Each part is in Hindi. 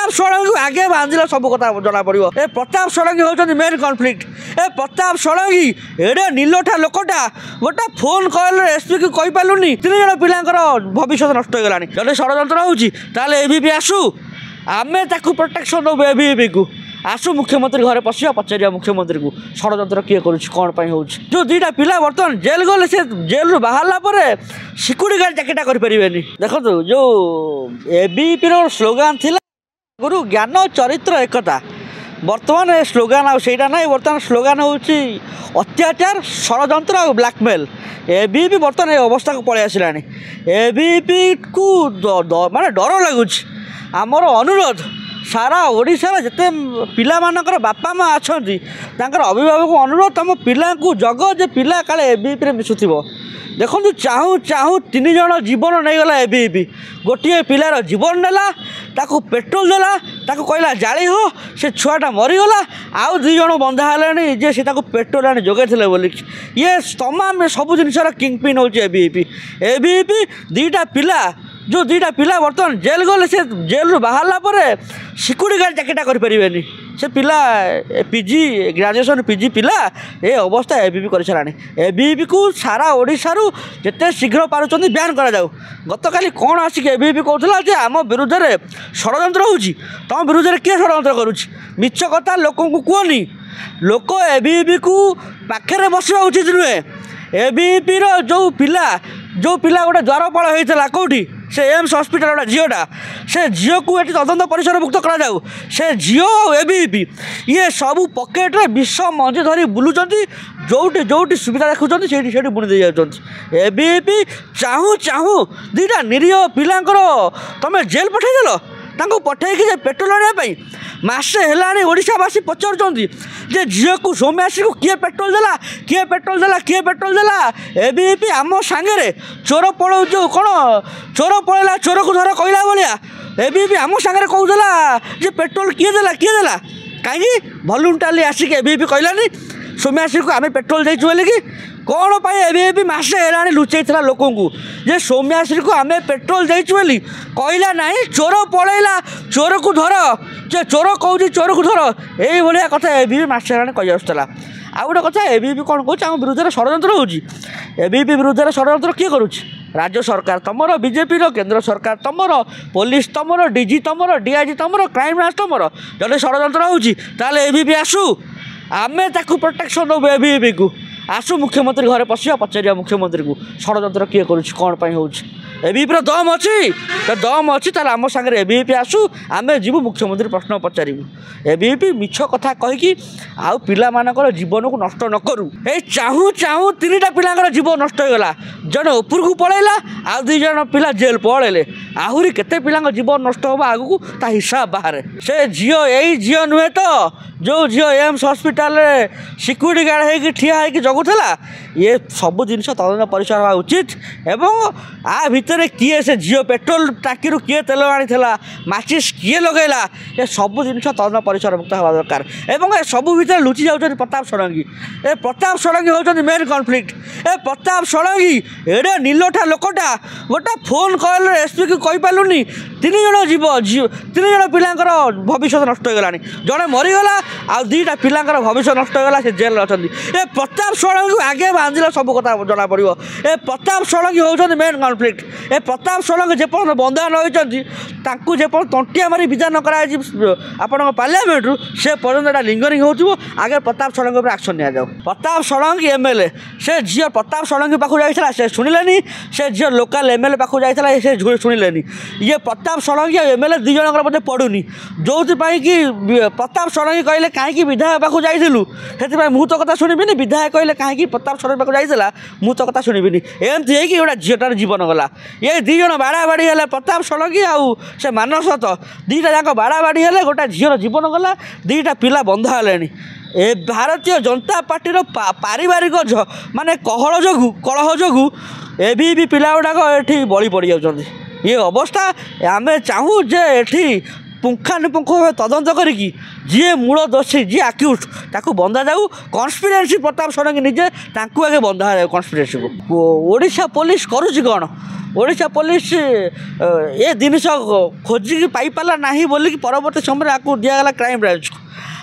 प्रताप षडंगी आगे बांधिले सब कथा जना पड़ो। ए प्रताप षडंगी होउछन मेन कॉन्फ्लिक्ट। ए प्रताप षडंगी एडे नीलोठा लोकटा गोटे फोन कॉल एसपी को कहि पालुनी 3 जण पिलांकर भविष्य नष्ट हो गलानी। जदि षडयंत्र होउची ताले एबीपी आसु आमे ताकू प्रोटेक्शन दो एबीपी को आसु मुख्यमंत्री घरे पशिया पचारिया मुख्यमंत्री को षडयंत्र किए करुच्ची कौन पाई होउची। जो दुईटा पिला बर्तमान जेल गले से जेल रु बाहरला परे सिक्यूरिटी गार्ड चाकरीटा करि परिबेनी। देखो जो एबीपी रो स्लोगान थिला गुरु ज्ञान चरित्र एकता बर्तमान स्लोगान आईटा ना बर्तमान स्लोगान हूँ अत्याचार षडयंत्र और ब्लैकमेल। एबीपी बर्तमान ये अवस्था को पलि आसला। एबीपी को माने डर लगुच। आमर अनुरोध सारा ओडिशार जिते पिला मानकर बापा माँ अच्छा अभिभावक अनुरोध तुम पिला जग जे पिला काले एबीपी मिशुथिबो। देखो चाहू चाहू 3 जण जीवन नहीं गला। एबीपी गोटे पिलार जीवन नेला ताकू पेट्रोल देला ताकू कहला जाली हो से छुआटा मरीगला आउ 2 जण बंधा हेलानी जे से ताकू पेट्रोल आने जोगे बोली। ये तमाम सब जिनसर किंग पिन हो एबीपी। एबीपी 2टा पिला जो 2टा पिला बर्तमान जेल गले से जेल रु बाहरला परे सिक्यूरिटी गार्ड चाकरीटा करि परिबेनी। से पिला पीजी ग्रेजुएशन पीजी पिला ये अवस्था एबीपी कर सारानी। एबीपी को सारा ओडिशारू जिते शीघ्र पारुचंदी बैन करा जाऊ। गतकाली कौन आसिक एबीपी कहला जे आम विरुद्ध में षडयंत्र होउची तुम विरुद्ध में किए षडयंत्र करुच्ची मिछ कथा लोक को कहनी। लोक एबीपी को पाखे बसवा उचित नुहे। एबीपी जो पिला गोटे द्वारपाल होता कौटी से एम्स हॉस्पिटल गोटे झीटा से झील को ये तदंत परिसर मुक्त करा जाऊ। से झील एबीपी ये सब पकेट्रे विष मंजी धरी बुलूँ जोटी जोटी सुविधा देखुं से बुणी दे जाऊँ। एबीपी चाहू चाहू 2टा निरीह पिलांकर तमें जेल पठेदेल तांको पठेकी पेट्रोल आने मासे हेलानी ओडिशावासी पचारुचंती जे झील को सौम्यासी को किए पेट्रोल देला किए पेट्रोल देला किए पेट्रोल देला। एबीपी आम सांगे चोर पड़ो जो कौन चोर पड़ेला चोर को धर कहला भाया एबीपी आम सांगे कहला जे पेट्रोल किए देला कहीं भलुंटाली आसिक एबीपी कहलानी सौम्यासी को आम पेट्रोल देचु बोले कि कौन पाई एबीपी मासे हेलानी लुचेला लोक जे सौम्यासी को आम पेट्रोल देचु बोली कहला ना चोर पड़ेला चोर को धर जे चोर कौन चोर को धर यही कथा एबीपी मासे हेलानी कही आसला। आउ गोटे कथा एबीपी कौन कौन आम विरुद्ध षडयंत्र होउची। एबीपी विरुद्ध षडयंत्र किए करुच्ची राज्य सरकार तुमर बीजेपी केंद्र सरकार तुमर पुलिस तुमर डीजी तुमर डीआईजी तुमर क्राइम ब्रांच तुमर जब षडयंत्र होउची ताले एबीपी आसु आमे ताकू प्रोटेक्शन दो एबीपी को आसु मुख्यमंत्री घरे पशिया पचारिया मुख्यमंत्री को षडयंत्र किए करुच्ची कौन पाई होउची। एबीपी दम अच्छी दम अच्छी ताले आम सांगे एबीपी आसु आमे जीवु मुख्यमंत्री प्रश्न पचारू। एबीपी मिछ कथा कहीकि आउ पिला मानकर जीवन को नष्ट न करू। ए चाहू चाहू 3टा पिलांकर जीवन नष्ट हो गला जने ऊपर को पड़ेला आ 2 जण पिला जेल पड़ेले आहुरी केते पिलांकर जीवन नष्ट होबा आगु ता हिसाब बाहर। से झियो यही झियो नुहे तो जो झियो एम्स हॉस्पिटल रे सिक्यूरिटी गार्ड है ठिया है जगुला ये सब जिनस तदंत परिसर हवा उचित। एवं आ भितर किए से झील पेट्रोल टाकी किए तेल आनीला माचिस किए लगेला ये सब जिनस तदंत परिसर मुक्त हवा दरकार। एवं ए सब भितर लुचि जाऊँ प्रताप षडंगी। ए प्रताप षडंगी होउछन मेन कॉन्फ्लिक्ट। ए प्रताप षडंगी एडे नीलोठा लोकटा गोटे फोन कॉल एसपी को कहि पालुनी 3 जण 3 जण पिलांकर भविष्य नष्ट हो गलानी। जड़े मरीगला आ 2टा पिलांकर भविष्य नष्ट हो गला से जेल अछंती। ए प्रताप षडंगी आगे बांधिले सब कथा जना पड़ो। ए प्रताप षडंगी होउछन मेन कॉन्फ्लिक्ट। ए प्रताप षडंगी जेपर्यंत बंधा नई जेपर्यंत तंटिया मारी विदा न करा आपण पार्लियामेंट रु से पर्यंत एटा लिंगरिंग हो आगे प्रताप षडंगी पर एक्शन निया जाऊ। प्रताप षडंगी एमएलए से झील प्रताप षडंगी पाखु जाइछला से सुनिलेनी से झील लोकल एमएलए पाखु जाइछला से सुनिलेनी। ये प्रताप षडंगी एमएलए 2 जनकर मते पडुनी जो कि प्रताप षडंगी कहले कहीं विधायक पाखु जाइलु से मु तो कथा शुणिबिनी विधायक कहले कहीं प्रताप षडंगी पाखु जाइला मु तो कथा शुणिबिनी एमती है कि गोटे झीटार जीवन गला। ये 2 जण बाड़ा बाड़ी हेले प्रताप षडंगी आउ से मानस 2टा जाक बाड़ा बाड़ी हेले गोटे झीर जीवन गला 2टा पिला बंधा हेले। ए भारतीय जनता पार्टी पारिवारिक माने कलह जोगु एबीपी पिला गुड़ाक ये बली पड़ जाऊँ। ये अवस्था आमे चाहूँ जे एठी ପୁଙ୍ଖାନୁପୁଙ୍ଖ ଭାବେ ତଦନ୍ତ କରିକି ଯିଏ ମୂଳ ଦୋଷୀ ଯିଏ ଆକ୍ୟୁଜ୍ ତାକୁ ବନ୍ଧା ଯାଉ କନ୍ସପିରେନ୍ସି ପ୍ରତାପ ଷଡ଼ଙ୍ଗୀ ନିଜେ ତାଙ୍କୁ ଆଗେ ବନ୍ଧା ଯାଉ କନ୍ସପିରେନ୍ସିକୁ। ଓଡ଼ିଶା ପୋଲିସ କରୁଛି କ'ଣ? ଓଡ଼ିଶା ପୋଲିସ ଏ ଜିନିଷ ଖୋଜିକି ପାଇପାରିଲା ନାହିଁ ବୋଲିକି ପରବର୍ତ୍ତୀ ସମୟରେ ଆକୁ ଦିଆଗଲା କ୍ରାଇମ୍ ବ୍ରାଞ୍ଚକୁ।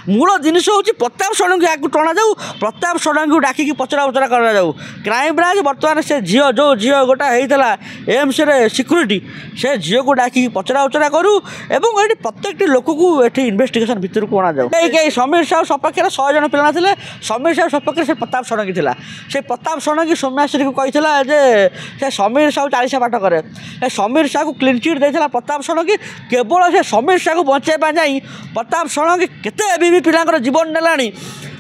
ମୂଳ ଜିନିଷ ହେଉଛି ପ୍ରତାପ ଷଡ଼ଙ୍ଗୀ ଆଗକୁ ଟଣାଯାଉ, ପ୍ରତାପ ଷଡ଼ଙ୍ଗୀକୁ ଡାକିକି ପଚରା ଉଚରା କରାଯାଉ। କ୍ରାଇମ୍ ବ୍ରାଞ୍ଚ ବର୍ତ୍ତମାନ ସେ ଝିଅ ଯେଉଁ ଝିଅ ଗୋଟା ହେଇଥିଲା ଏମ୍ସରେ ସିକ୍ୟୁରିଟି ସେ ଝିଅକୁ ଡାକିକି ପଚରା ଉଚରା କରୁ ଏବଂ ଏଠି ପ୍ରତ୍ୟେକଟି ଲୋକକୁ ଏଠି ଇନଭେଷ୍ଟିଗେସନ୍ ଭିତରକୁ ଅଣାଯାଉ। କେହି ସମୀର ସାହୁ ସପକ୍ଷରେ 100 ଜଣ ପିଲା ଥିଲେ, ସମୀର ସାହୁ ସପକ୍ଷରେ ସେ ପ୍ରତାପ ଷଡ଼ଙ୍ଗୀ ଥିଲା। ସେ ପ୍ରତାପ ଷଡ଼ଙ୍ଗୀ ସୌମ୍ୟାଶ୍ରୀକୁ କହିଥିଲା ଯେ ସେ ସମୀର ସାହୁ 40 ପାଠ କରେ। ସେ ସମୀର ସାହୁକୁ କ୍ଲିନ୍ ଚିଟ୍ ଦେଇଥିଲା ପ୍ରତାପ ଷଡ଼ଙ୍ଗୀ। କେବଳ ସେ ସମୀର ସାହୁକୁ ବଞ୍ଚାଇବା ଯାଇ ପ୍ରତାପ ଷଡ଼ଙ୍ଗୀ କେତେ ପିଲାଙ୍କର ଜୀବନ ନେଲାଣି,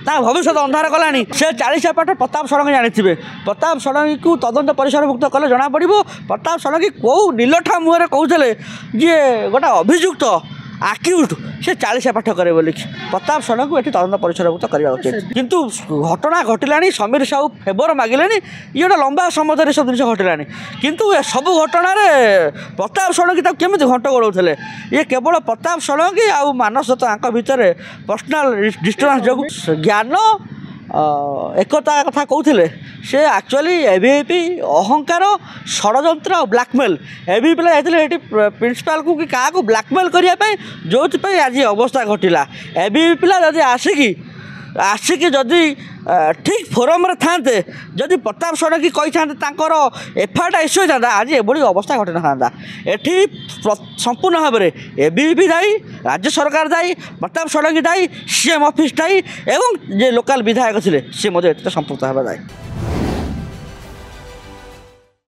ତା ଭବିଷ୍ୟତ ଅନ୍ଧାର କଲାଣି। ସେ 40 ପାଠ ପ୍ରତାପ ଷଡ଼ଙ୍ଗୀ ଜାଣିଥିବେ। ପ୍ରତାପ ଷଡ଼ଙ୍ଗୀକୁ ତଦନ୍ତ ପରିସରଭୁକ୍ତ କଲେ ଜଣାପଡ଼ିବ ପ୍ରତାପ ଷଡ଼ଙ୍ଗୀ କେଉଁ ନିଲଠା ମୁହଁରେ କହୁଥିଲେ ଯିଏ ଗୋଟେ ଅଭିଯୁକ୍ତ ଆକ୍ୟୁଜ୍ ସେ 40 ପାଠ କରେ ବୋଲିକି। ପ୍ରତାପ ଷଡ଼ଙ୍ଗୀକୁ ଏଠି ତଦନ୍ତ ପରିସରଭୁକ୍ତ କରିବା ଉଚିତ। କିନ୍ତୁ ଘଟଣା ଘଟିଲାଣି, ସମୀର ସାହୁ ଫେଭର ମାଗିଲେଣି, ଇଏ ଗୋଟେ ଲମ୍ବା ସମୟ ଧରି ଏସବୁ ଜିନିଷ ଘଟିଲାଣି। କିନ୍ତୁ ଏସବୁ ଘଟଣାରେ ପ୍ରତାପ ଷଡ଼ଙ୍ଗୀ ତାକୁ କେମିତି ଘଣ୍ଟ ଗୋଡ଼ଉଥିଲେ? ଇଏ କେବଳ ପ୍ରତାପ ଷଡ଼ଙ୍ଗୀ ଆଉ ମାନସ ଦତ୍ତ ଆଙ୍କ ଭିତରେ ପର୍ସନାଲ ଡିଷ୍ଟର୍ବାନ୍ସ ଯୋଗୁଁ ଜ୍ଞାନ ଏକତା କଥା କହୁଥିଲେ। ସେ ଆକ୍ଚୁଆଲି ଏଭିପି ଅହଙ୍କାର ଷଡ଼ଯନ୍ତ୍ର ଆଉ ବ୍ଲାକମେଲ୍ ଏଭିପି ପିଲା ଯାଇଥିଲେ ଏଠି ପ୍ରିନ୍ସିପାଲକୁ କି କାହାକୁ ବ୍ଲାକମେଲ୍ କରିବା ପାଇଁ, ଯେଉଁଥିପାଇଁ ଆଜି ଅବସ୍ଥା ଘଟିଲା। ଏଭିପି ପିଲା ଯଦି ଆସିକି ଯଦି ଠିକ୍ ଫୋରମ୍ରେ ଥାନ୍ତେ, ଯଦି ପ୍ରତାପ ଷଡ଼ଙ୍ଗୀ କହିଥାନ୍ତେ ତାଙ୍କର ଏଫଆଇଆର୍ଟା ଇସ୍ୟୁ ହୋଇଥାନ୍ତା, ଆଜି ଏଭଳି ଅବସ୍ଥା ଘଟିନଥାନ୍ତା। ଏଠି ସମ୍ପୂର୍ଣ୍ଣ ଭାବରେ ଏବିପି ଦାୟୀ, ରାଜ୍ୟ ସରକାର ଦାୟୀ, ପ୍ରତାପ ଷଡ଼ଙ୍ଗୀ ଦାୟୀ, ସିଏମ୍ ଅଫିସ୍ ଦାୟୀ ଏବଂ ଯେ ଲୋକାଲ୍ ବିଧାୟକ ଥିଲେ ସେ ମଧ୍ୟ ଏଥିରେ ସମ୍ପୃକ୍ତ ହେବା ଦାୟୀ।